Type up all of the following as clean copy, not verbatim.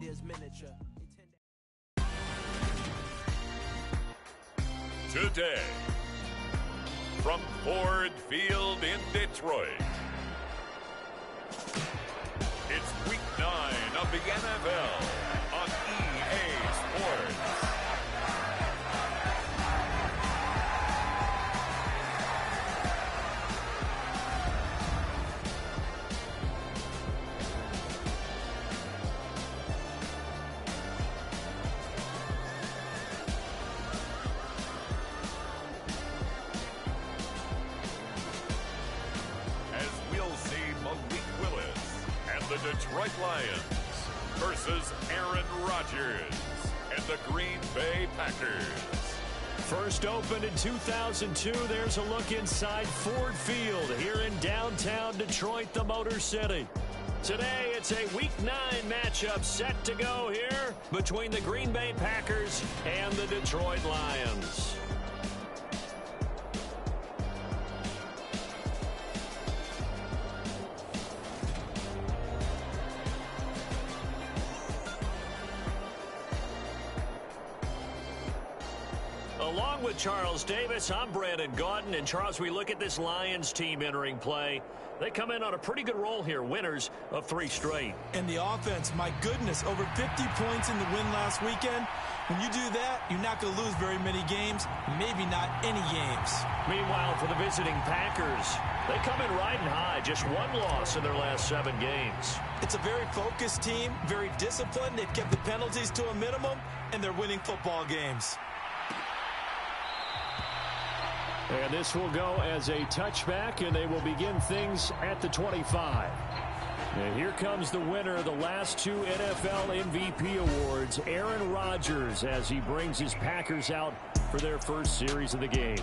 reindeer's miniature. Today, from Ford Field in Detroit, it's Week 9 of the NFL on EA Sports. The Detroit Lions versus Aaron Rodgers and the Green Bay Packers. First opened in 2002, there's a look inside Ford Field here in downtown Detroit, the Motor City. Today, it's a Week 9 matchup set to go here between the Green Bay Packers and the Detroit Lions. Along with Charles Davis, I'm Brandon Gaudin. And Charles, we look at this Lions team entering play. They come in on a pretty good roll here, winners of 3 straight. And the offense, my goodness, over 50 points in the win last weekend. When you do that, you're not going to lose very many games, maybe not any games. Meanwhile, for the visiting Packers, they come in riding high, just 1 loss in their last 7 games. It's a very focused team, very disciplined. They've kept the penalties to a minimum, and they're winning football games. And this will go as a touchback, and they will begin things at the 25. And here comes the winner of the last 2 NFL MVP awards, Aaron Rodgers, as he brings his Packers out for their first series of the game.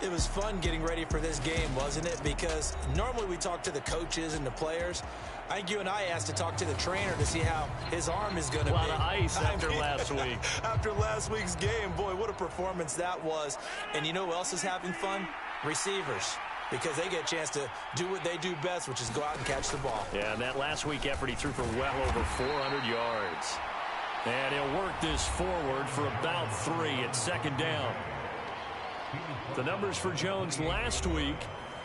It was fun getting ready for this game, wasn't it? Because normally we talk to the coaches and the players. I think you and I asked to talk to the trainer to see how his arm is going to be. A lot of ice after last week. After last week's game, boy, what a performance that was. And you know who else is having fun? Receivers. Because they get a chance to do what they do best, which is go out and catch the ball. Yeah, and that last week effort, he threw for well over 400 yards. And he'll work this forward for about 3 at second down. The numbers for Jones last week: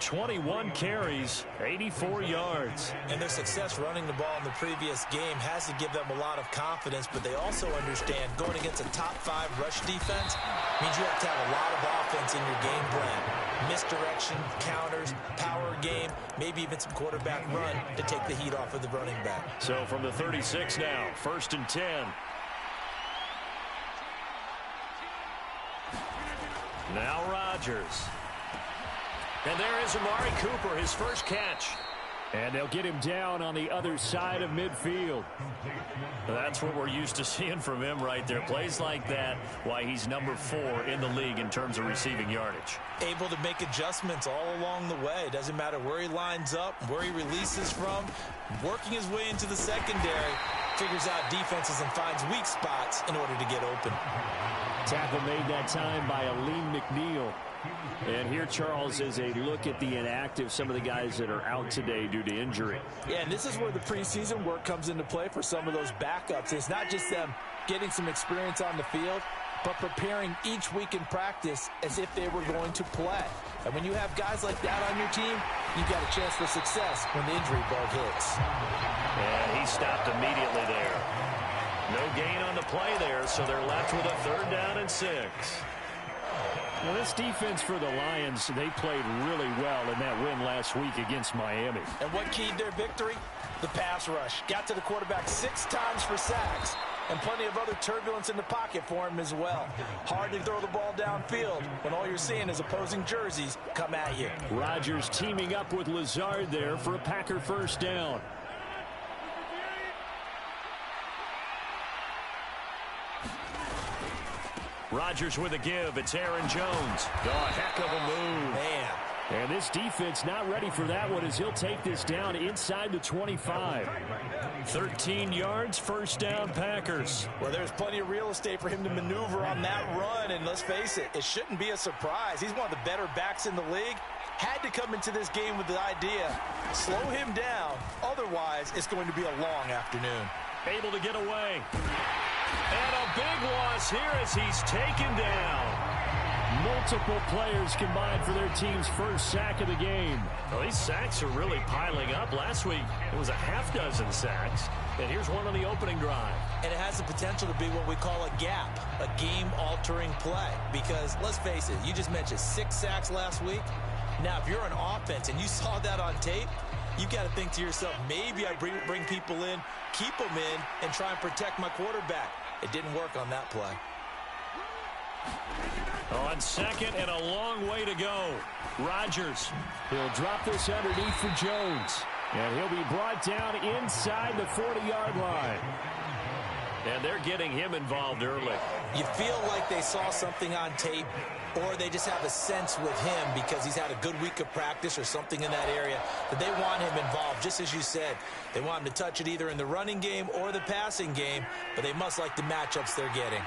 21 carries, 84 yards. And their success running the ball in the previous game has to give them a lot of confidence, but they also understand going against a top 5 rush defense means you have to have a lot of offense in your game plan. Misdirection, counters, power game, maybe even some quarterback run to take the heat off of the running back. So from the 36 now, 1st and 10. Now Rodgers. And there is Amari Cooper, his first catch. And they'll get him down on the other side of midfield. That's what we're used to seeing from him right there. Plays like that, why he's number 4 in the league in terms of receiving yardage. Able to make adjustments all along the way. Doesn't matter where he lines up, where he releases from. Working his way into the secondary. Figures out defenses and finds weak spots in order to get open. Tackle made that time by Aleem McNeil. And here, Charles, is a look at the inactive, some of the guys that are out today due to injury. Yeah, and this is where the preseason work comes into play for some of those backups. It's not just them getting some experience on the field, but preparing each week in practice as if they were going to play. And when you have guys like that on your team, you've got a chance for success when the injury bug hits. And he stopped immediately there. No gain on the play there, so they're left with a 3rd down and 6. Well, this defense for the Lions, they played really well in that win last week against Miami. And what keyed their victory? The pass rush. Got to the quarterback 6 times for sacks, and plenty of other turbulence in the pocket for him as well. Hard to throw the ball downfield when all you're seeing is opposing jerseys come at you. Rodgers teaming up with Lazard there for a Packer first down. Rodgers with a give. It's Aaron Jones. Oh, a heck of a move. Man. And this defense not ready for that one as he'll take this down inside the 25. 13 yards, first down, Packers. Well, there's plenty of real estate for him to maneuver on that run, and let's face it, it shouldn't be a surprise. He's one of the better backs in the league. Had to come into this game with the idea, slow him down, otherwise it's going to be a long afternoon. Able to get away. And a big loss here as he's taken down. Multiple players combined for their team's first sack of the game. Well, these sacks are really piling up. Last week, it was a half dozen sacks. And here's one on the opening drive. And it has the potential to be what we call a gap, a game-altering play. Because, let's face it, you just mentioned 6 sacks last week. Now, if you're an offense and you saw that on tape, you've got to think to yourself, maybe I bring people in, keep them in, and try and protect my quarterback. It didn't work on that play. On second and a long way to go. Rodgers. He'll drop this underneath for Jones. And he'll be brought down inside the 40-yard line. And they're getting him involved early. You feel like they saw something on tape, or they just have a sense with him because he's had a good week of practice or something in that area that they want him involved, just as you said. They want him to touch it either in the running game or the passing game, but they must like the matchups they're getting.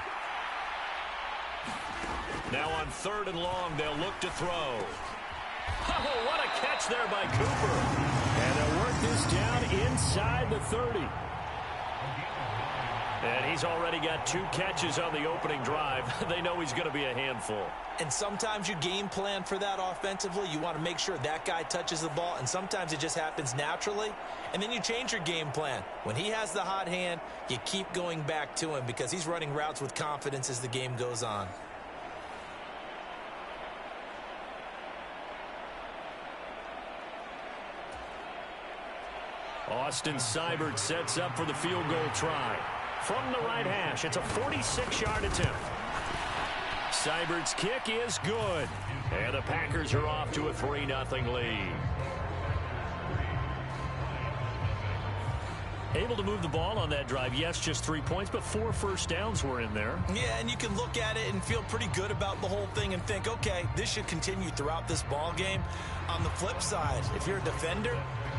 Now on 3rd and long, they'll look to throw. Oh, what a catch there by Cooper. And they'll work this down inside the 30. And he's already got 2 catches on the opening drive. They know he's going to be a handful. And sometimes you game plan for that offensively. You want to make sure that guy touches the ball, and sometimes it just happens naturally. And then you change your game plan. When he has the hot hand, you keep going back to him because he's running routes with confidence as the game goes on. Austin Seibert sets up for the field goal try. From the right hash, it's a 46-yard attempt. Seibert's kick is good. And the Packers are off to a 3-0 lead. Able to move the ball on that drive. Yes, just 3 points, but 4 first downs were in there. Yeah, and you can look at it and feel pretty good about the whole thing and think, okay, this should continue throughout this ball game. On the flip side, if you're a defender,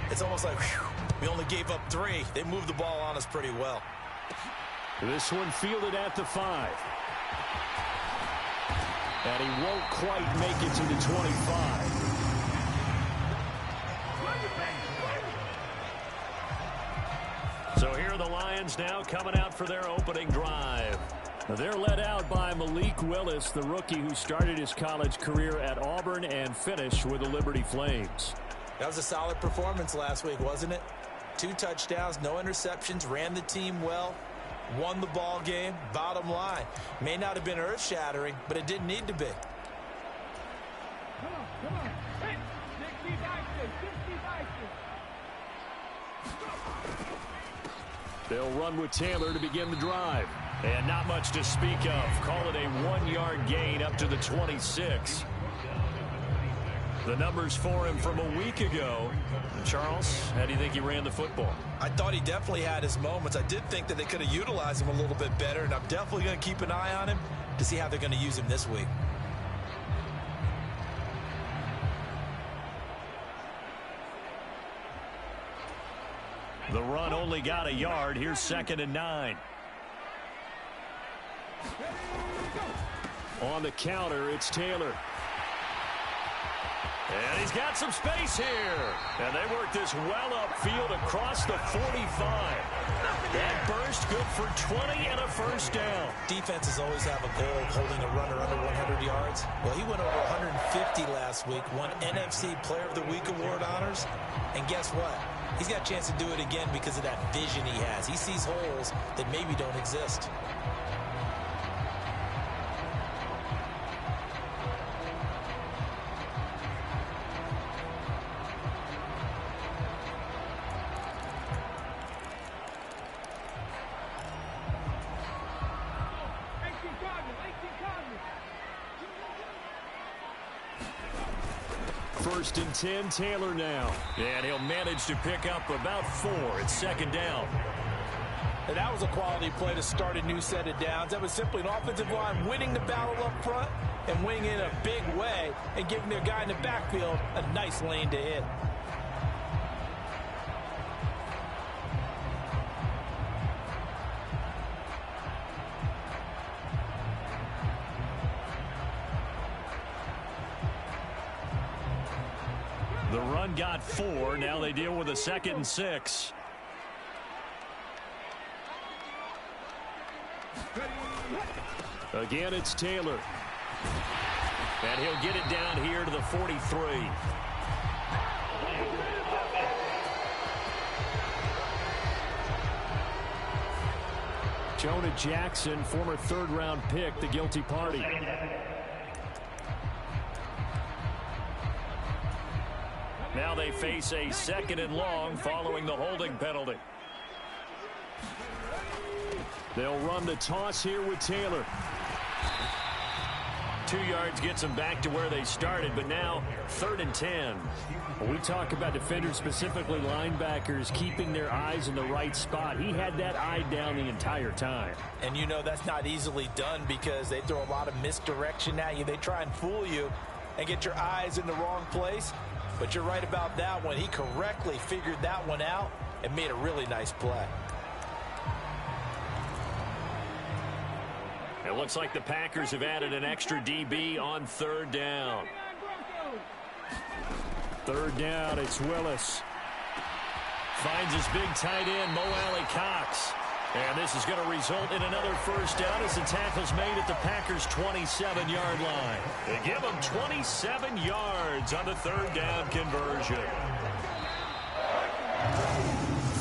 it's almost like, whew, we only gave up 3. They moved the ball on us pretty well. This one fielded at the 5. And he won't quite make it to the 25. So here are the Lions now coming out for their opening drive. They're led out by Malik Willis, the rookie who started his college career at Auburn and finished with the Liberty Flames. That was a solid performance last week, wasn't it? 2 touchdowns, no interceptions, ran the team well, won the ball game. Bottom line, may not have been earth-shattering, but it didn't need to be. Come on. Hey, 60 They'll run with Taylor to begin the drive. And not much to speak of. Call it a 1-yard gain up to the 26. The numbers for him from a week ago. Charles, how do you think he ran the football? I thought he definitely had his moments. I did think that they could have utilized him a little bit better, and I'm definitely going to keep an eye on him to see how they're going to use him this week. The run only got a yard. Here's 2nd and 9. On the counter, it's Taylor. And he's got some space here. And they work this well upfield across the 45. That burst good for 20 and a first down. Defenses always have a goal of holding a runner under 100 yards. Well, he went over 150 last week, won NFC Player of the Week award honors. And guess what? He's got a chance to do it again because of that vision he has. He sees holes that maybe don't exist. First and 10, Taylor now. And he'll manage to pick up about 4. It's 2nd down. And that was a quality play to start a new set of downs. That was simply an offensive line winning the battle up front and winning in a big way and giving their guy in the backfield a nice lane to hit. The run got 4. Now they deal with a 2nd and 6. Again, it's Taylor. And he'll get it down here to the 43. Jonah Jackson, former third-round pick, the guilty party. Now they face a 2nd and long following the holding penalty. They'll run the toss here with Taylor. 2 yards gets them back to where they started, but now 3rd and 10. When we talk about defenders, specifically linebackers, keeping their eyes in the right spot, he had that eye down the entire time. And you know that's not easily done because they throw a lot of misdirection at you. They try and fool you and get your eyes in the wrong place. But you're right about that one. He correctly figured that one out and made a really nice play. It looks like the Packers have added an extra DB on 3rd down. 3rd down, it's Willis. Finds his big tight end, Mo Alley-Cox. And this is going to result in another 1st down as the tackle's made at the Packers' 27-yard line. They give them 27 yards on the 3rd down conversion.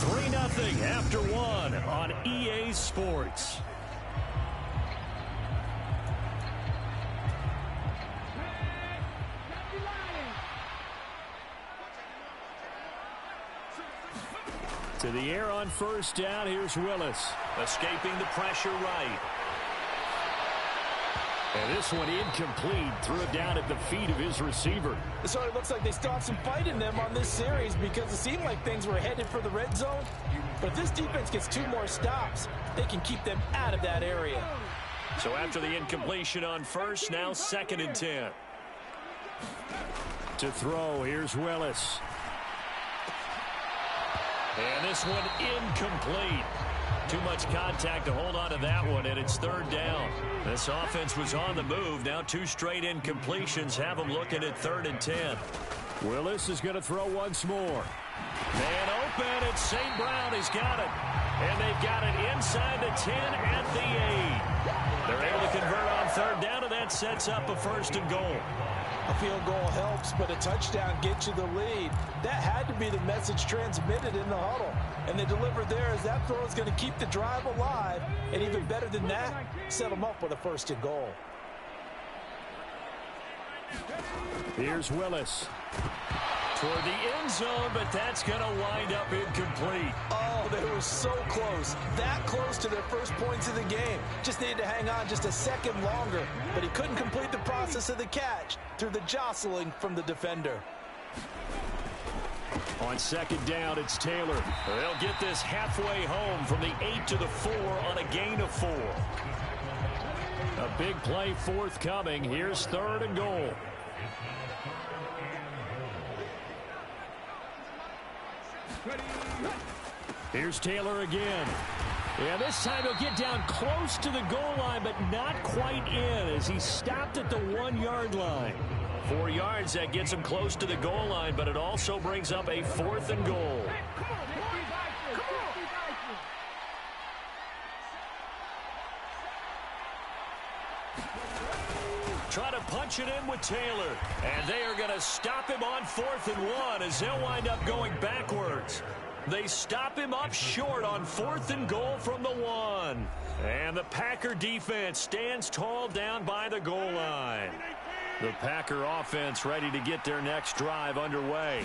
3-0 after 1 on EA Sports. To the air on 1st down, here's Willis. Escaping the pressure right. And this one incomplete. Threw it down at the feet of his receiver. So it looks like they still have some fight in them on this series because it seemed like things were headed for the red zone. But if this defense gets 2 more stops, they can keep them out of that area. So after the incompletion on 1st, now 2nd and 10. To throw, here's Willis. And this one incomplete. Too much contact to hold on to that one, and it's 3rd down. This offense was on the move. Now 2 straight incompletions have them looking at 3rd and 10. Willis is going to throw once more. Man open, it's St. Brown. He's got it. And they've got it inside the 10 at the 8. They're able to convert on 3rd down, and that sets up a 1st and goal. A field goal helps, but a touchdown gets you the lead. That had to be the message transmitted in the huddle. And they delivered there as that throw is going to keep the drive alive. And even better than that, set them up with a 1st and goal. Here's Willis. Toward the end zone, but that's going to wind up incomplete. Oh, they were so close. That close to their first points of the game. Just needed to hang on just a second longer. But he couldn't complete the process of the catch through the jostling from the defender. On 2nd down, it's Taylor. They'll get this halfway home from the 8 to the 4 on a gain of 4. A big play forthcoming. Here's 3rd and goal. Here's Taylor again. Yeah, this time he'll get down close to the goal line, but not quite in as he stopped at the 1-yard line. 4 yards, that gets him close to the goal line, but it also brings up a 4th and goal. Try to punch it in with Taylor. And they are going to stop him on 4th and 1 as they'll wind up going backwards. They stop him up short on 4th and goal from the 1. And the Packer defense stands tall down by the goal line. The Packer offense ready to get their next drive underway.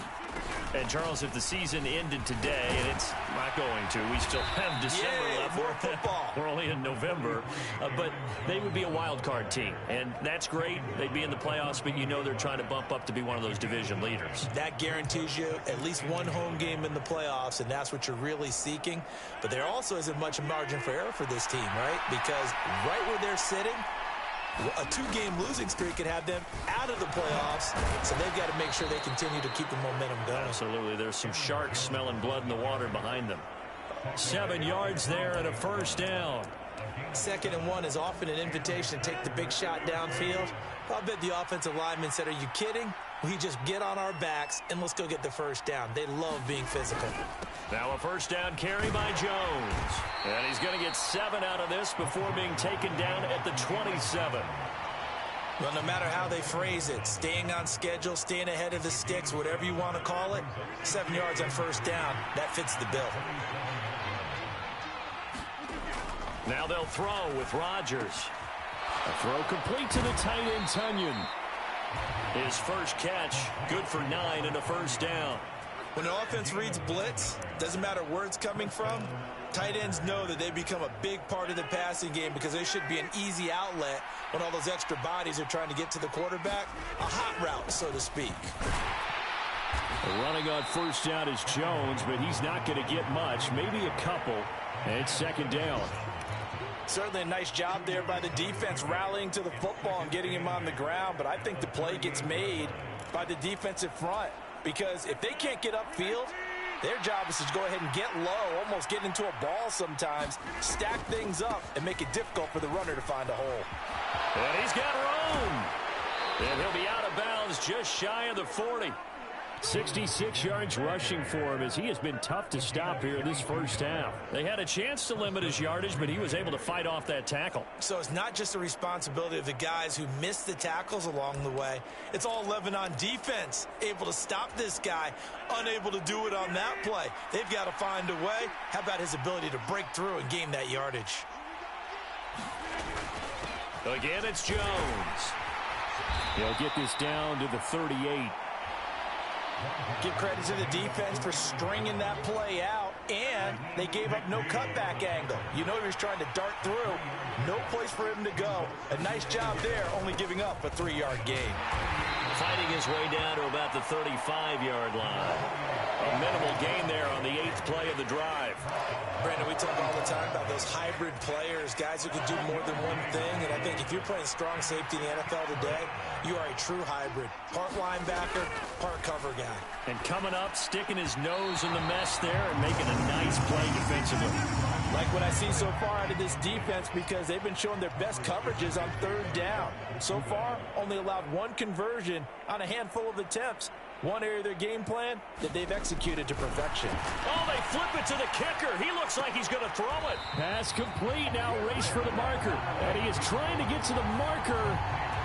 And, Charles, if the season ended today, and it's not going to, we still have December left. More football. We're only in November. But they would be a wild card team. And that's great. They'd be in the playoffs, but you know they're trying to bump up to be one of those division leaders. That guarantees you at least one home game in the playoffs, and that's what you're really seeking. But there also isn't much margin for error for this team, right? Because right where they're sitting, a 2-game losing streak could have them out of the playoffs, so they've got to make sure they continue to keep the momentum going. Absolutely. There's some sharks smelling blood in the water behind them. 7 yards there and a 1st down. 2nd and 1 is often an invitation to take the big shot downfield. I'll bet the offensive lineman said, "Are you kidding? We just get on our backs and let's go get the first down. They love being physical. Now a first down carry by Jones. And he's going to get 7 out of this before being taken down at the 27. Well, no matter how they phrase it, staying on schedule, staying ahead of the sticks, whatever you want to call it, 7 yards on first down, that fits the bill. Now they'll throw with Rodgers. A throw complete to the tight end, Tunyon. His first catch, good for 9 and a first down. When an offense reads blitz, doesn't matter where it's coming from, tight ends know that they become a big part of the passing game because they should be an easy outlet when all those extra bodies are trying to get to the quarterback. A hot route, so to speak. Running on first down is Jones, but he's not going to get much, maybe a couple. And it's second down. Certainly a nice job there by the defense rallying to the football and getting him on the ground, but I think the play gets made by the defensive front because if they can't get upfield, their job is to go ahead and get low, almost get into a ball sometimes, stack things up, and make it difficult for the runner to find a hole. And he's got room. And he'll be out of bounds just shy of the 40. 66 yards rushing for him as he has been tough to stop here in this first half. They had a chance to limit his yardage, but he was able to fight off that tackle. So it's not just the responsibility of the guys who missed the tackles along the way. It's all 11 on defense, able to stop this guy, unable to do it on that play. They've got to find a way. How about his ability to break through and gain that yardage? Again, it's Jones. He'll get this down to the 38. Give credit to the defense for stringing that play out, and they gave up no cutback angle. You know he was trying to dart through. No place for him to go. A nice job there, only giving up a 3-yard gain. Fighting his way down to about the 35-yard line. A minimal gain there on the 8th play of the drive. Brandon, we talk all the time about those hybrid players, guys who can do more than one thing, and I think if you're playing strong safety in the NFL today, you are a true hybrid. Part linebacker, part cover guy. And coming up, sticking his nose in the mess there and making a nice play defensively. Like what I see so far out of this defense because they've been showing their best coverages on third down. So far, only allowed one conversion on a handful of attempts. One area of their game plan that they've executed to perfection. Oh, they flip it to the kicker. He looks like he's going to throw it. Pass complete. Now race for the marker. And he is trying to get to the marker.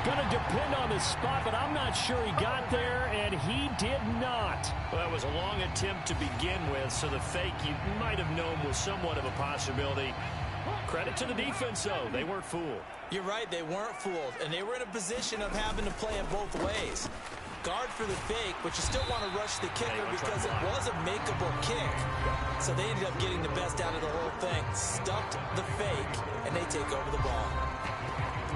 Going to depend on the spot, but I'm not sure he got there, and he did not. Well, that was a long attempt to begin with, so the fake you might have known was somewhat of a possibility. Credit to the defense, though. They weren't fooled. You're right. They weren't fooled, and they were in a position of having to play it both ways. Guard for the fake, but you still want to rush the kicker because it was a makeable kick. So they ended up getting the best out of the whole thing. Stuffed the fake, and they take over the ball.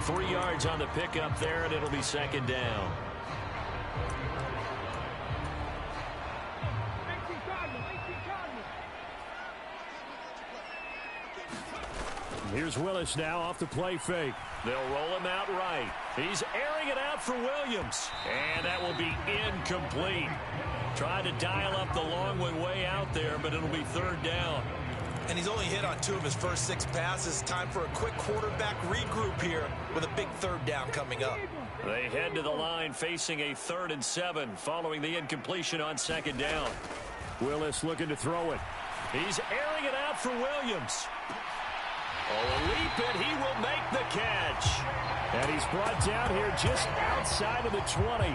3 yards on the pickup there, and it'll be second down. Here's Willis now off the play fake. They'll roll him out right. He's airing it out for Williams. And that will be incomplete. Trying to dial up the long one way out there, but it'll be third down. And he's only hit on 2 of his first 6 passes. Time for a quick quarterback regroup here with a big third down coming up. They head to the line facing a 3rd and 7 following the incompletion on second down. Willis looking to throw it. He's airing it out for Williams. Oh, a leap, and he will make the catch. And he's brought down here just outside of the 20.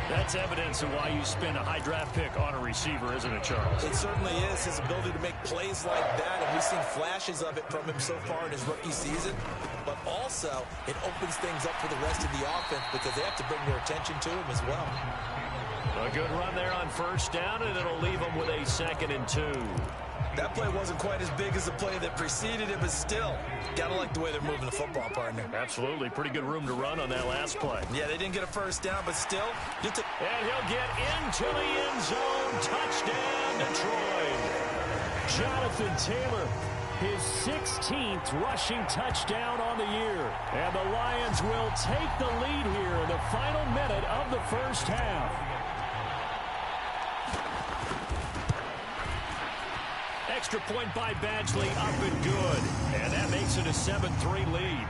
That's evidence of why you spend a high draft pick on a receiver, isn't it, Charles? It certainly is. His ability to make plays like that, and we've seen flashes of it from him so far in his rookie season. But also, it opens things up for the rest of the offense because they have to bring their attention to him as well. A good run there on first down, and it'll leave them with a 2nd and 2. That play wasn't quite as big as the play that preceded it, but still, gotta like the way they're moving the football, partner. Absolutely. Pretty good room to run on that last play. Yeah, they didn't get a first down, but still. And he'll get into the end zone. Touchdown, Detroit. Jonathan Taylor, his 16th rushing touchdown on the year. And the Lions will take the lead here in the final minute of the first half. Extra point by Badgley, up and good. And that makes it a 7-3 lead.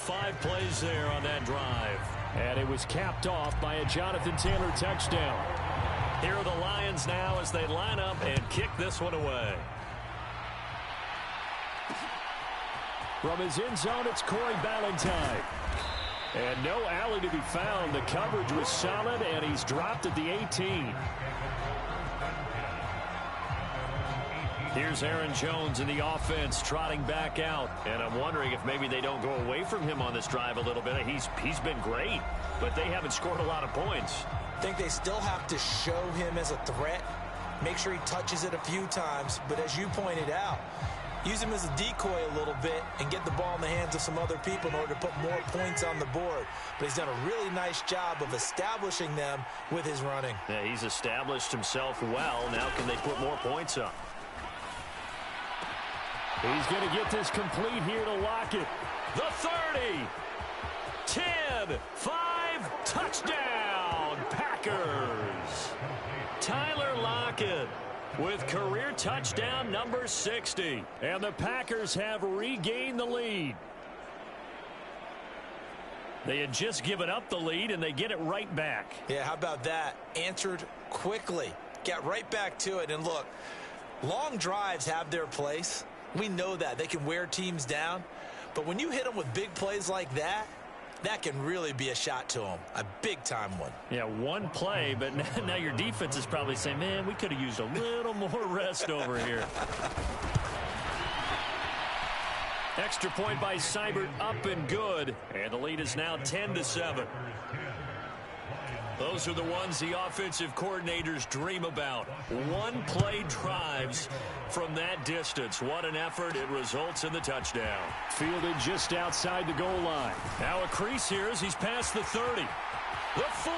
5 plays there on that drive. And it was capped off by a Jonathan Taylor touchdown. Here are the Lions now as they line up and kick this one away. From his end zone, it's Corey Ballantyne. And no alley to be found. The coverage was solid, and he's dropped at the 18. Here's Aaron Jones in the offense trotting back out. And I'm wondering if maybe they don't go away from him on this drive a little bit. He's been great, but they haven't scored a lot of points. I think they still have to show him as a threat. Make sure he touches it a few times. But as you pointed out, use him as a decoy a little bit and get the ball in the hands of some other people in order to put more points on the board. But he's done a really nice job of establishing them with his running. Yeah, he's established himself well. Now can they put more points up? He's going to get this complete here to Lockett. The 30, 10, 5, touchdown, Packers. Tyler Lockett with career touchdown number 60. And the Packers have regained the lead. They had just given up the lead, and they get it right back. Yeah, how about that? Answered quickly. Got right back to it. And look, long drives have their place. We know that. They can wear teams down. But when you hit them with big plays like that, that can really be a shot to them. A big-time one. Yeah, one play, but now your defense is probably saying, man, we could have used a little more rest over here. Extra point by Seibert, up and good. And the lead is now 10-7. Those are the ones the offensive coordinators dream about. One-play drives from that distance. What an effort. It results in the touchdown. Fielded just outside the goal line. Now a crease here as he's past the 30. The 40.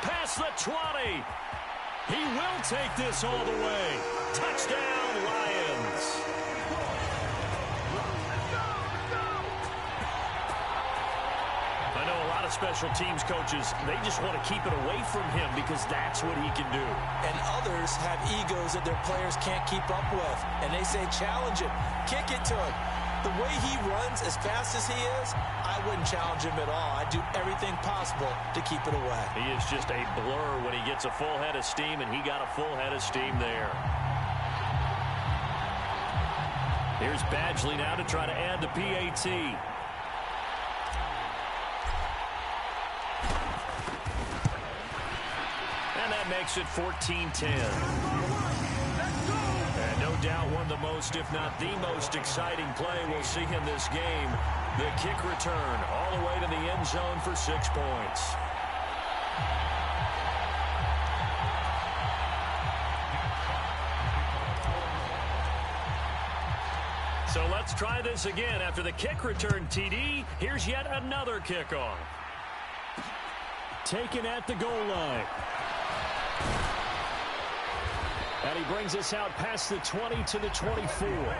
Past the 20. He will take this all the way. Touchdown, Lions. Special teams coaches, they just want to keep it away from him because that's what he can do. And others have egos that their players can't keep up with. And they say, challenge him, kick it to him. The way he runs as fast as he is, I wouldn't challenge him at all. I'd do everything possible to keep it away. He is just a blur when he gets a full head of steam, and he got a full head of steam there. Here's Badgley now to try to add the PAT. Makes it 14-10. And no doubt one of the most, if not the most exciting play we'll see in this game. The kick return all the way to the end zone for 6 points. So let's try this again. After the kick return, TD, here's yet another kickoff. Taken at the goal line. And he brings us out past the 20 to the 24.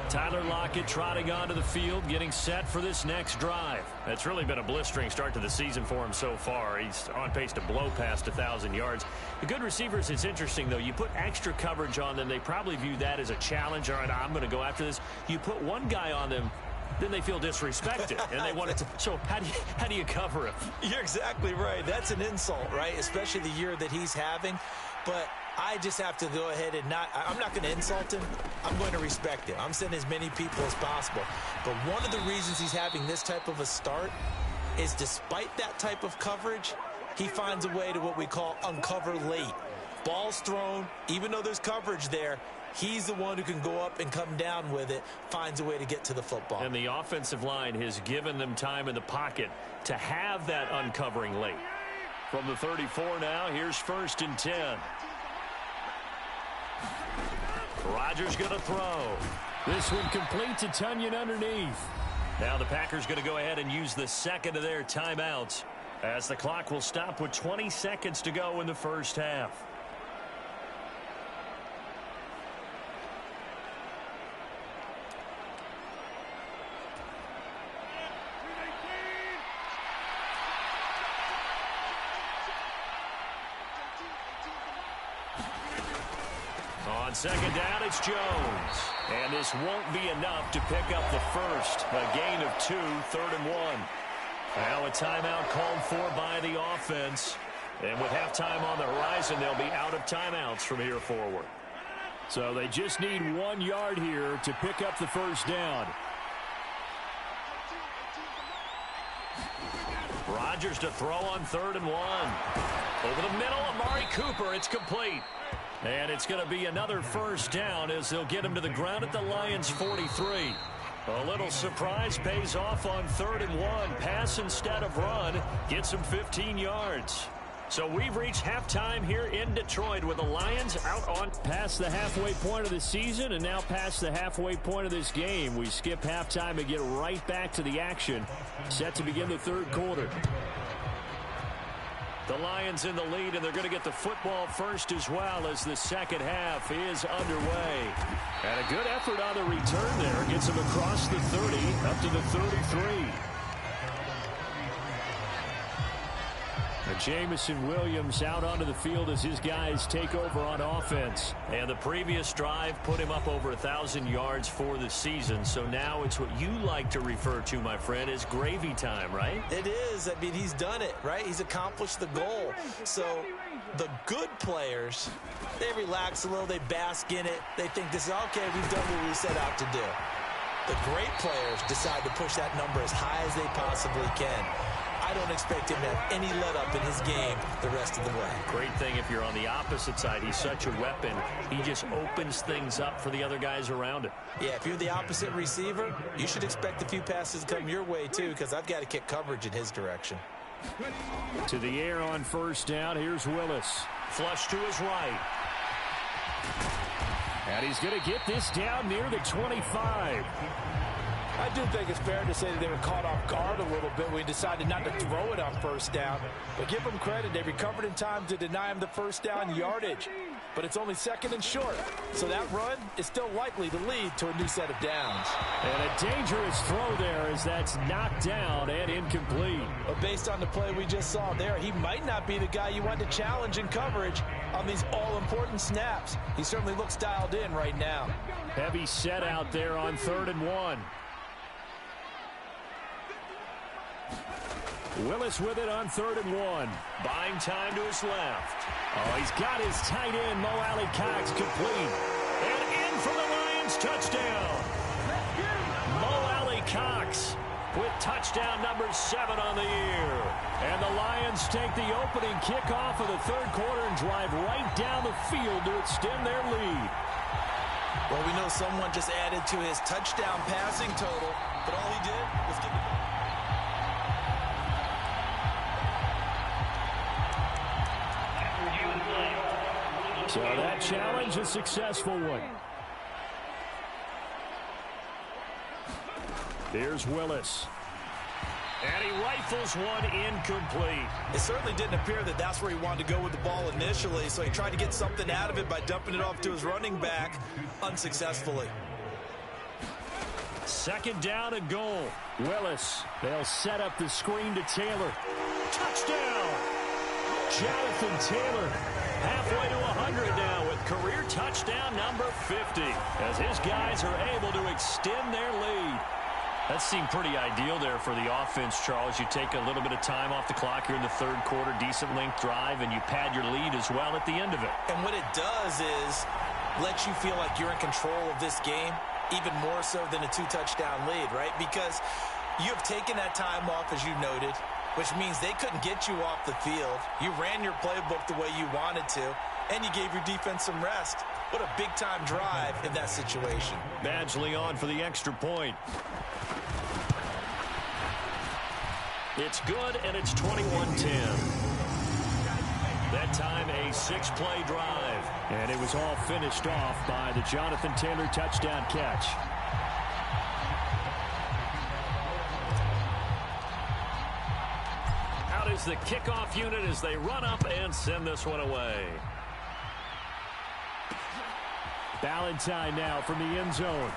Tyler Lockett trotting onto the field, getting set for this next drive. It's really been a blistering start to the season for him so far. He's on pace to blow past 1,000 yards. The good receivers, it's interesting, though. You put extra coverage on them, they probably view that as a challenge. All right, I'm going to go after this. You put one guy on them, then they feel disrespected, and they want it to. So how do you cover him? You're exactly right. That's an insult, right? Especially the year that he's having. But I just have to go ahead and I'm not going to insult him. I'm going to respect him. I'm sending as many people as possible. But one of the reasons he's having this type of a start is despite that type of coverage, he finds a way to what we call uncover late. Ball's thrown, even though there's coverage there, he's the one who can go up and come down with it, finds a way to get to the football. And the offensive line has given them time in the pocket to have that uncovering late. From the 34 now, here's 1st and 10. Rodgers going to throw. This one complete to Tunyon underneath. Now the Packers going to go ahead and use the second of their timeouts as the clock will stop with 20 seconds to go in the first half. On second down, it's Jones. And this won't be enough to pick up the first. A gain of 2, 3rd and 1. Now a timeout called for by the offense. And with halftime on the horizon, they'll be out of timeouts from here forward. So they just need 1 yard here to pick up the first down. Rodgers to throw on 3rd and 1. Over the middle, Amari Cooper. It's complete. And it's going to be another first down as they'll get him to the ground at the Lions' 43. A little surprise pays off on 3rd and 1. Pass instead of run. Gets him 15 yards. So we've reached halftime here in Detroit with the Lions out on past the halfway point of the season and now past the halfway point of this game. We skip halftime and get right back to the action. Set to begin the 3rd quarter. The Lions in the lead, and they're going to get the football first as well as the second half is underway. And a good effort on the return there. Gets him across the 30 up to the 33. Jamison Williams out onto the field as his guys take over on offense. And the previous drive put him up over 1,000 yards for the season. So now it's what you like to refer to, my friend, as gravy time, right? It is. I mean, he's done it, right? He's accomplished the goal. So the good players, they relax a little. They bask in it. They think this is, okay, we've done what we set out to do. The great players decide to push that number as high as they possibly can. I don't expect him to have any let-up in his game the rest of the way. Great thing if you're on the opposite side. He's such a weapon. He just opens things up for the other guys around him. Yeah, if you're the opposite receiver, you should expect a few passes to come your way, too, because I've got to kick coverage in his direction. To the air on first down. Here's Willis. Flush to his right. And he's going to get this down near the 25. I do think it's fair to say that they were caught off guard a little bit when we decided not to throw it on first down. But give them credit. They recovered in time to deny him the first down yardage. But it's only 2nd and short. So that run is still likely to lead to a new set of downs. And a dangerous throw there as that's knocked down and incomplete. But based on the play we just saw there, he might not be the guy you want to challenge in coverage on these all-important snaps. He certainly looks dialed in right now. Heavy set out there on 3rd and 1. Willis with it on 3rd and 1. Buying time to his left. Oh, he's got his tight end, Mo Alley-Cox, complete. And in for the Lions, touchdown. Mo Alley-Cox with touchdown number 7 on the year. And the Lions take the opening kickoff of the 3rd quarter and drive right down the field to extend their lead. Well, we know someone just added to his touchdown passing total, but all he did was give it. So that challenge, a successful one. Here's Willis. And he rifles one incomplete. It certainly didn't appear that that's where he wanted to go with the ball initially, so he tried to get something out of it by dumping it off to his running back unsuccessfully. 2nd down and goal. Willis. They'll set up the screen to Taylor. Touchdown! Jonathan Taylor halfway to 100 now with career touchdown number 50 as his guys are able to extend their lead. That seemed pretty ideal there for the offense, Charles. You take a little bit of time off the clock here in the 3rd quarter, decent length drive, and you pad your lead as well at the end of it. And what it does is let you feel like you're in control of this game, even more so than a 2-touchdown lead, right? Because you have taken that time off, as you noted, which means they couldn't get you off the field. You ran your playbook the way you wanted to, and you gave your defense some rest. What a big-time drive in that situation. Badgley on for the extra point. It's good, and it's 21-10. That time, a 6-play drive. And it was all finished off by the Jonathan Taylor touchdown catch. Out is the kickoff unit as they run up and send this one away. Ballantyne now from the end zone.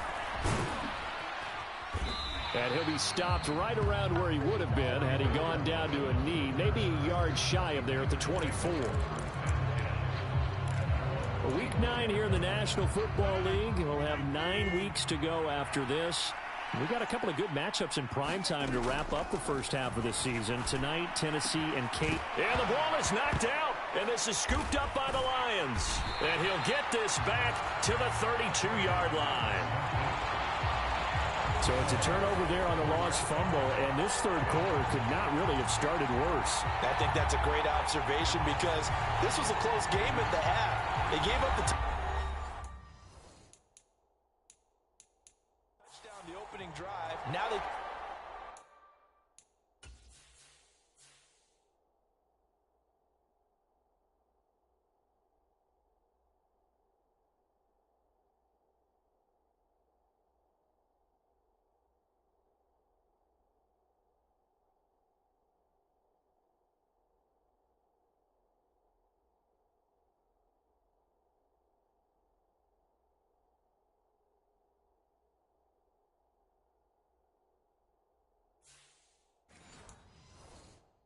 And he'll be stopped right around where he would have been had he gone down to a knee, maybe a yard shy of there at the 24. Week 9 here in the National Football League. We'll have 9 weeks to go after this. We've got a couple of good matchups in prime time to wrap up the first half of the season. Tonight, Tennessee and Kate. And the ball is knocked out, and this is scooped up by the Lions. And he'll get this back to the 32-yard line. So it's a turnover there on the lost fumble, and this third quarter could not really have started worse. I think that's a great observation because this was a close game at the half. They gave up the touchdown the opening drive. Now they...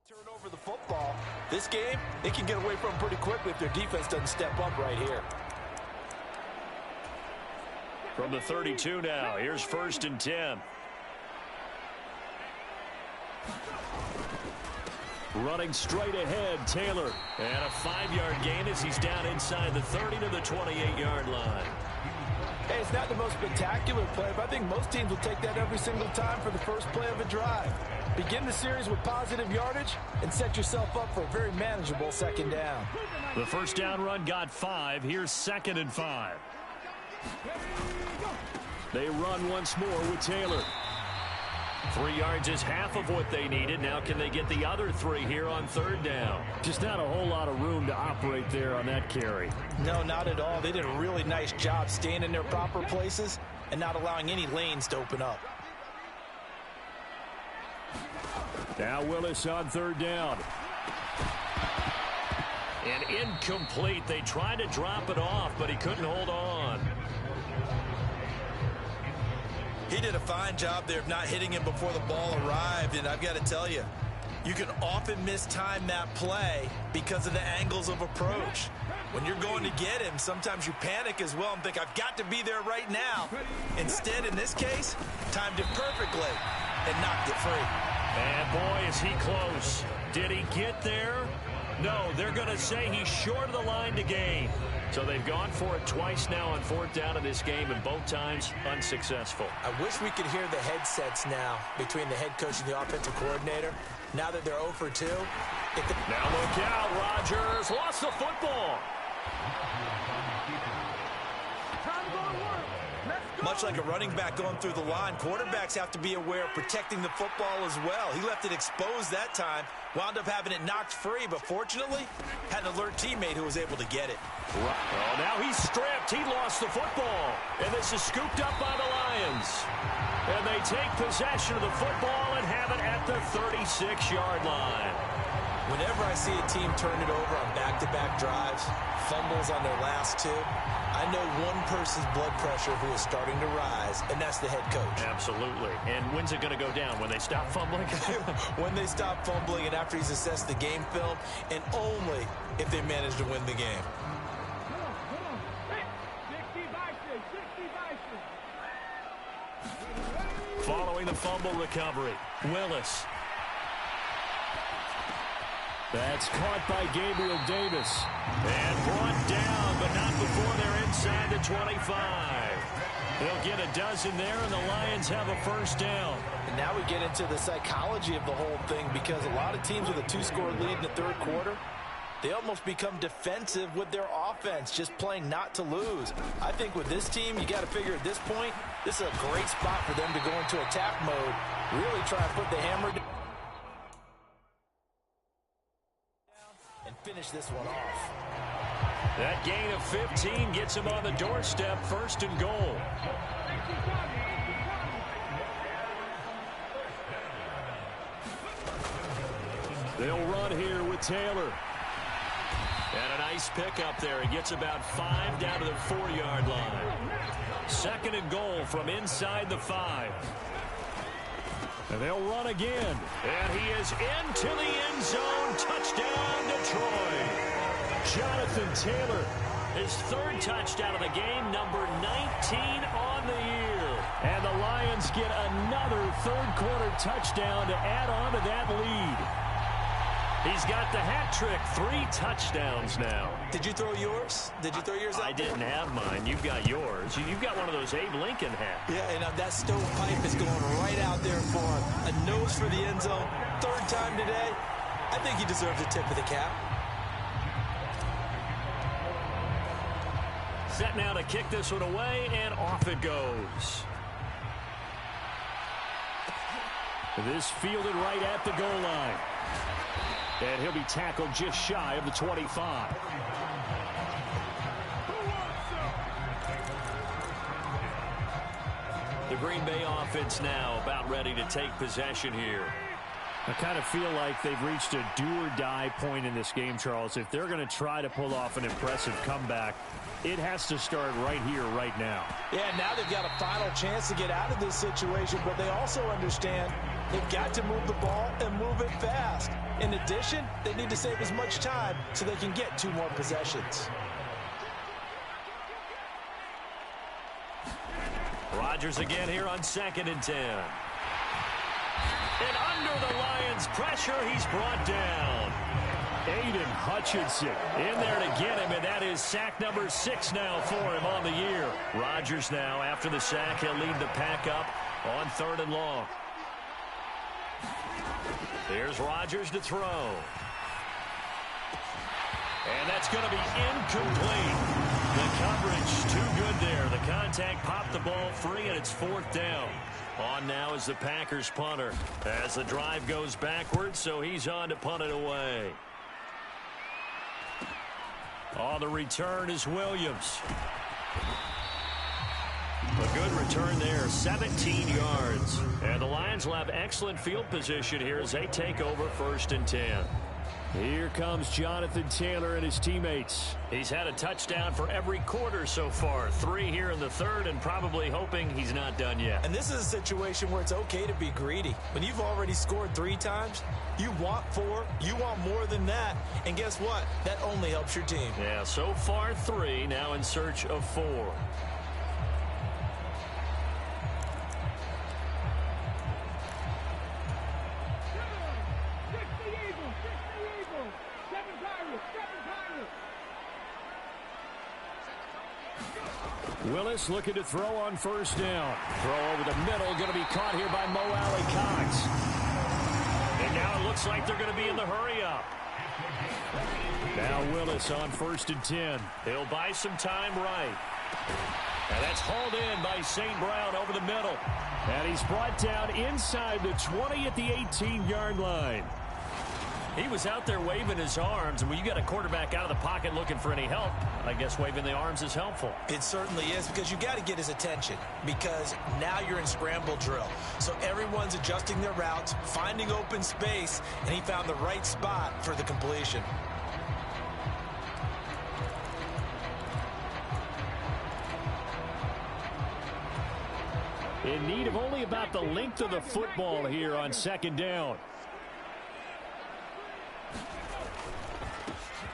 turn over the football. This game, they can get away from pretty quickly if their defense doesn't step up right here. From the 32 now, here's 1st and 10. Running straight ahead, Taylor. And a 5-yard gain as he's down inside the 30 to the 28-yard line. Hey, it's not the most spectacular play, but I think most teams will take that every single time for the first play of a drive. Begin the series with positive yardage and set yourself up for a very manageable second down. The first down run got 5. Here's 2nd and 5. They run once more with Taylor. 3 yards is half of what they needed. Now can they get the other 3 here on 3rd down? Just not a whole lot of room to operate there on that carry. No, not at all. They did a really nice job staying in their proper places and not allowing any lanes to open up. Now Willis on 3rd down. And incomplete. They tried to drop it off, but he couldn't hold on. He did a fine job there of not hitting him before the ball arrived, and I've got to tell you, you can often mistime that play because of the angles of approach. When you're going to get him, sometimes you panic as well and think, I've got to be there right now. Instead, in this case, timed it perfectly and knocked it free. And boy, is he close. Did he get there? No, they're going to say he's short of the line to gain. So they've gone for it twice now on 4th down in this game, and both times unsuccessful. I wish we could hear the headsets now between the head coach and the offensive coordinator. Now that they're 0 for 2. Now look out, Rodgers lost the football. Much like a running back going through the line, quarterbacks have to be aware of protecting the football as well. He left it exposed that time, wound up having it knocked free, but fortunately, had an alert teammate who was able to get it. Oh, now he's stripped. He lost the football. And this is scooped up by the Lions. And they take possession of the football and have it at the 36-yard line. Whenever I see a team turn it over on back-to-back drives, fumbles on their last 2, I know one person's blood pressure who is starting to rise, and that's the head coach. Absolutely. And when's it going to go down? When they stop fumbling? When they stop fumbling and after he's assessed the game film, and only if they manage to win the game. Following the fumble recovery, Willis. That's caught by Gabriel Davis. And brought down, but not before they're inside the 25. They'll get a dozen there, and the Lions have a first down. And now we get into the psychology of the whole thing, because a lot of teams with a 2-score lead in the 3rd quarter, they almost become defensive with their offense, just playing not to lose. I think with this team, you got to figure at this point, this is a great spot for them to go into attack mode, really try to put the hammer down and finish this one off. That gain of 15 gets him on the doorstep, 1st and goal. They'll run here with Taylor. And a nice pickup there. He gets about 5 down to the 4-yard line. 2nd and goal from inside the 5. And they'll run again. And he is into the end zone. Touchdown, Detroit. Jonathan Taylor His third touchdown of the game, number 19 on the year. And the Lions get another third-quarter touchdown to add on to that lead. He's got the hat trick, 3 touchdowns now. Did you throw yours? Did you throw yours out I didn't have mine. You've got yours. You've got one of those Abe Lincoln hats. Yeah, and that stovepipe is going right out there for him. A nose for the end zone. Third time today. I think he deserves a tip of the cap. Set now to kick this one away, and off it goes. This fielded right at the goal line. And he'll be tackled just shy of the 25. The Green Bay offense now about ready to take possession here. I kind of feel like they've reached a do-or-die point in this game, Charles. If they're going to try to pull off an impressive comeback, it has to start right here, right now. Yeah, now they've got a final chance to get out of this situation, but they also understand they've got to move the ball and move it fast. In addition, they need to save as much time so they can get 2 more possessions. Rodgers again here on 2nd and 10. And under the Lions' pressure, he's brought down. Aiden Hutchinson in there to get him, and that is sack number 6 now for him on the year. Rodgers now, after the sack, he'll lead the pack up on 3rd and long. Here's Rodgers to throw. And that's going to be incomplete. The coverage too good there. The contact popped the ball free, and it's 4th down. On now is the Packers punter as the drive goes backwards, so he's on to punt it away. On the return is Williams. A good return there, 17 yards. And the Lions will have excellent field position here as they take over 1st and 10. Here comes Jonathan Taylor and his teammates. He's had a touchdown for every quarter so far. 3 here in the 3rd, and probably hoping he's not done yet. And this is a situation where it's okay to be greedy. When you've already scored 3 times, you want 4, you want more than that. And guess what? That only helps your team. Yeah, so far 3, now in search of 4. Willis looking to throw on 1st down. Throw over the middle, going to be caught here by Mo Alley-Cox. And now it looks like they're going to be in the hurry-up. Now Willis on 1st and 10. He'll buy some time right. And that's hauled in by St. Brown over the middle. And he's brought down inside the 20 at the 18-yard line. He was out there waving his arms, and when you got a quarterback out of the pocket looking for any help, I guess waving the arms is helpful. It certainly is, because you got to get his attention, because now you're in scramble drill. So everyone's adjusting their routes, finding open space, and he found the right spot for the completion. In need of only about the length of the football here on 2nd down.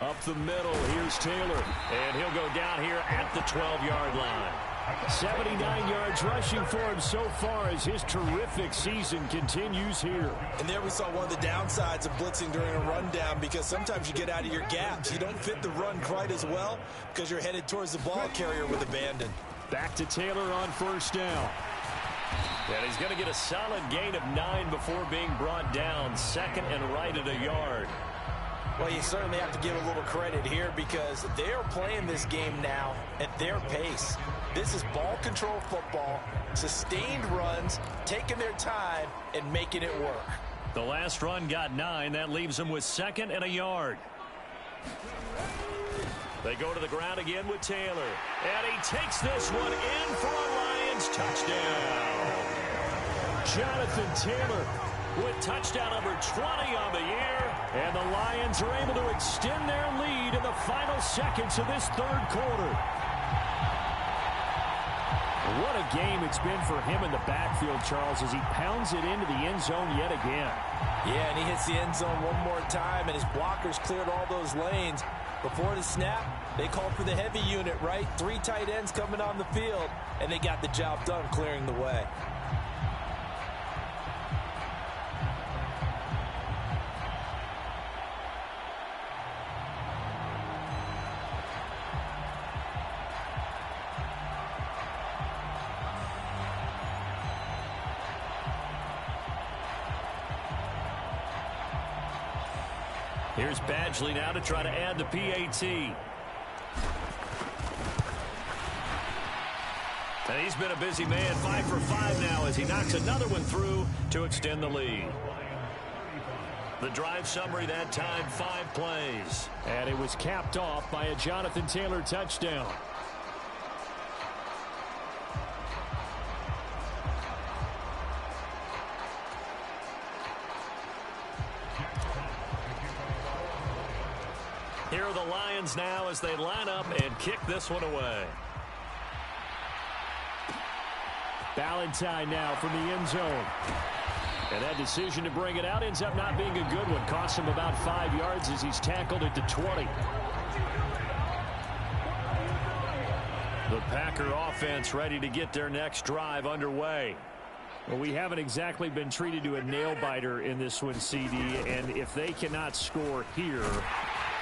Up the middle, here's Taylor. And he'll go down here at the 12-yard line. 79 yards rushing for him so far as his terrific season continues here. And there we saw one of the downsides of blitzing during a rundown, because sometimes you get out of your gaps. You don't fit the run quite as well because you're headed towards the ball carrier with abandon. Back to Taylor on 1st down. And he's going to get a solid gain of 9 before being brought down. 2nd and right at a yard. Well, you certainly have to give a little credit here, because they are playing this game now at their pace. This is ball control football, sustained runs, taking their time, and making it work. The last run got 9. That leaves them with 2nd and a yard. They go to the ground again with Taylor. And he takes this one in for a Lions touchdown. Jonathan Taylor with touchdown number 20 on the year. And the Lions are able to extend their lead in the final seconds of this 3rd quarter. What a game it's been for him in the backfield, Charles, as he pounds it into the end zone yet again. Yeah, and he hits the end zone one more time, and his blockers cleared all those lanes. Before the snap, they called for the heavy unit, right? 3 tight ends coming on the field, and they got the job done clearing the way. Here's Badgley now to try to add the PAT. And he's been a busy man, 5 for 5 now as he knocks another one through to extend the lead. The drive summary that time, 5 plays. And it was capped off by a Jonathan Taylor touchdown. Here are the Lions now as they line up and kick this one away. Ballantyne now from the end zone. And that decision to bring it out ends up not being a good one. Costs him about 5 yards as he's tackled at the 20. The Packer offense ready to get their next drive underway. Well, we haven't exactly been treated to a nail-biter in this one, CD. And if they cannot score here,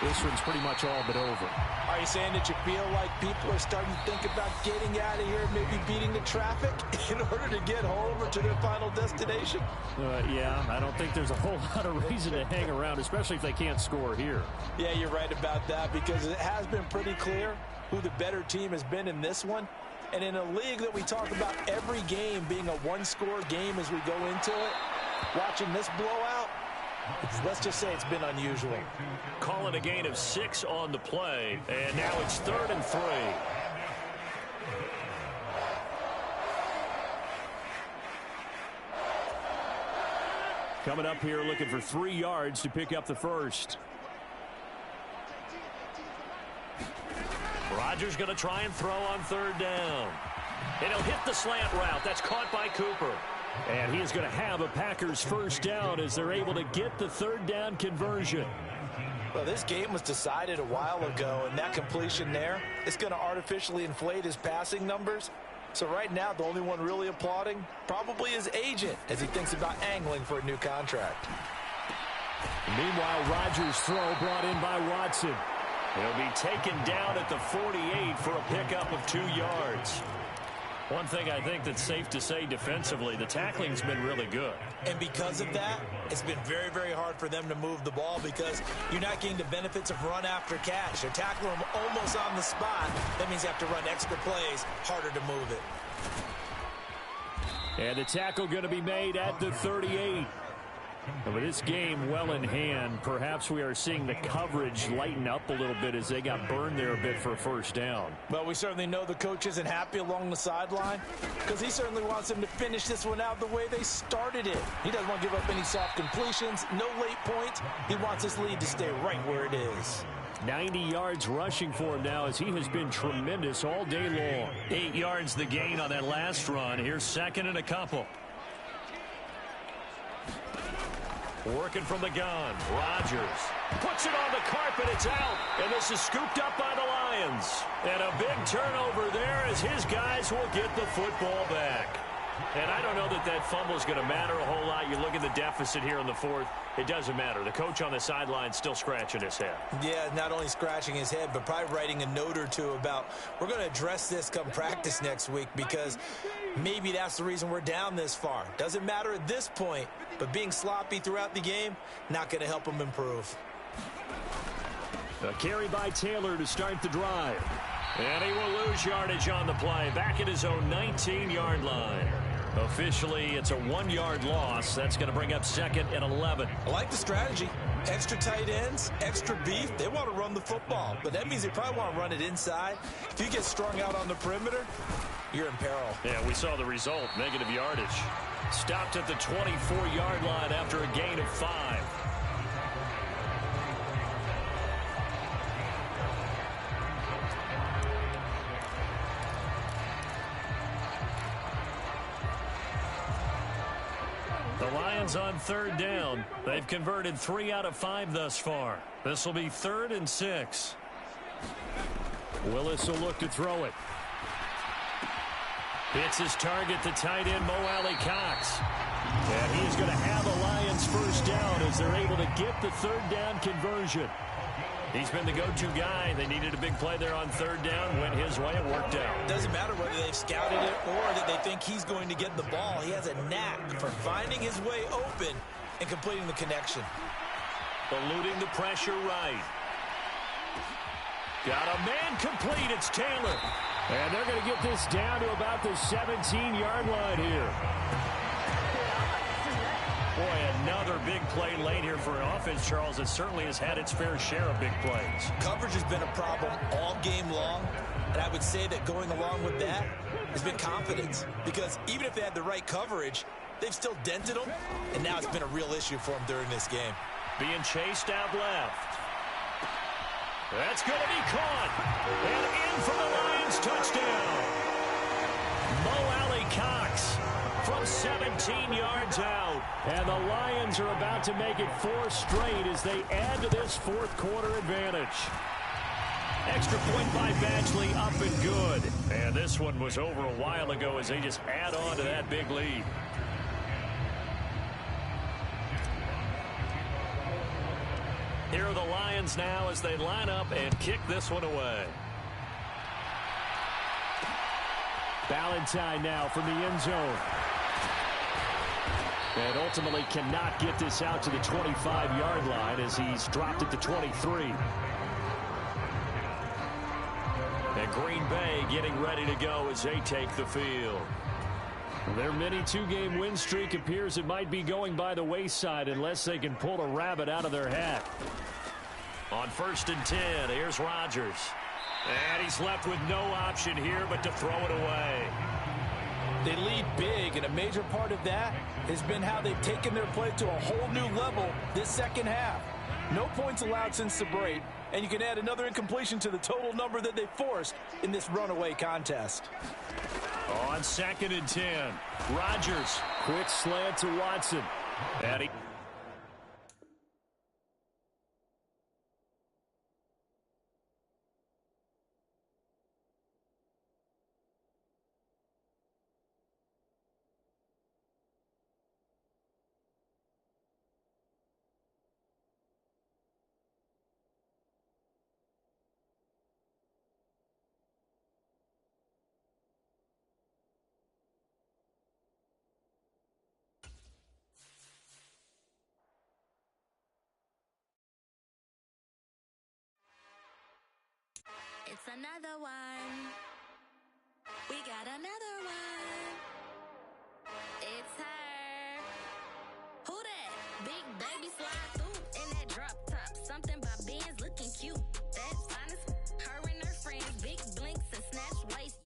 this one's pretty much all but over. Are you saying that you feel like people are starting to think about getting out of here, maybe beating the traffic in order to get home or to their final destination? Yeah, I don't think there's a whole lot of reason to hang around, especially if they can't score here. Yeah, you're right about that because it has been pretty clear who the better team has been in this one. And in a league that we talk about every game being a one-score game as we go into it, watching this blowout, let's just say it's been unusual. Call it a gain of 6 on the play, and now it's 3rd and 3. Coming up here looking for 3 yards to pick up the first. Rodgers going to try and throw on 3rd down. And he'll hit the slant route. That's caught by Cooper. And he is going to have a Packers first down as they're able to get the 3rd down conversion. Well, this game was decided a while ago, and that completion there is going to artificially inflate his passing numbers. So right now, the only one really applauding probably his agent as he thinks about angling for a new contract. Meanwhile, Rodgers' throw brought in by Watson. He'll be taken down at the 48 for a pickup of 2 yards. One thing I think that's safe to say defensively, the tackling's been really good. And because of that, it's been very, very hard for them to move the ball because you're not getting the benefits of run after catch. They're tackling them almost on the spot. That means you have to run extra plays, harder to move it. And the tackle going to be made at the 38. And with this game well in hand, perhaps we are seeing the coverage lighten up a little bit as they got burned there a bit for a first down. Well, we certainly know the coach isn't happy along the sideline because he certainly wants them to finish this one out the way they started it. He doesn't want to give up any soft completions, no late points. He wants his lead to stay right where it is. 90 yards rushing for him now as he has been tremendous all day long. 8 yards the gain on that last run. Here's 2nd and a couple. Working from the gun. Rodgers puts it on the carpet. It's out. And this is scooped up by the Lions. And a big turnover there as his guys will get the football back. And I don't know that that fumble is going to matter a whole lot. You look at the deficit here in the 4th. It doesn't matter. The coach on the sideline still scratching his head. Yeah, not only scratching his head, but probably writing a note or two about we're going to address this come practice next week because maybe that's the reason we're down this far. Doesn't matter at this point, but being sloppy throughout the game, not going to help him improve. A carry by Taylor to start the drive. And he will lose yardage on the play. Back at his own 19-yard line. Officially, it's a 1-yard loss. That's going to bring up 2nd and 11. I like the strategy. Extra tight ends, extra beef. They want to run the football, but that means they probably want to run it inside. If you get strung out on the perimeter, you're in peril. Yeah, we saw the result. Negative yardage. Stopped at the 24-yard line after a gain of 5. The Lions on 3rd down. They've converted 3 out of 5 thus far. This will be 3rd and 6. Willis will look to throw it. Hits his target, the tight end, Mo Alley-Cox. And he's going to have a Lions first down as they're able to get the third down conversion. He's been the go-to guy. They needed a big play there on third down. Went his way. It worked out. Doesn't matter whether they've scouted it or that they think he's going to get the ball. He has a knack for finding his way open and completing the connection. Eluding the pressure right. Got a man complete. It's Taylor. And they're going to get this down to about the 17-yard line here. Boy, another big play late here for an offense, Charles, that certainly has had its fair share of big plays. Coverage has been a problem all game long, and I would say that going along with that has been confidence. Because even if they had the right coverage, they've still dented them, and now it's been a real issue for them during this game. Being chased out left. That's going to be caught. And in for the Lions touchdown. Mo Alley-Cox from 17 yards out. And the Lions are about to make it 4 straight as they add to this fourth quarter advantage. Extra point by Badgley, up and good. And this one was over a while ago as they just add on to that big lead. Here are the Lions now as they line up and kick this one away. Valentine now from the end zone. And ultimately cannot get this out to the 25-yard line as he's dropped it to 23. And Green Bay getting ready to go as they take the field. Their mini 2-game win streak appears it might be going by the wayside unless they can pull a rabbit out of their hat. On 1st and 10, here's Rodgers. And he's left with no option here but to throw it away. They lead big, and a major part of that has been how they've taken their play to a whole new level this second half. No points allowed since the break, and you can add another incompletion to the total number that they forced in this runaway contest. On 2nd and 10, Rodgers, quick slant to Watson. And It's another one. We got another one. It's her. Who that? Big baby slide through in that drop top. Something by Benz looking cute. That's honest. Her and her friends, big blinks and snatch waist.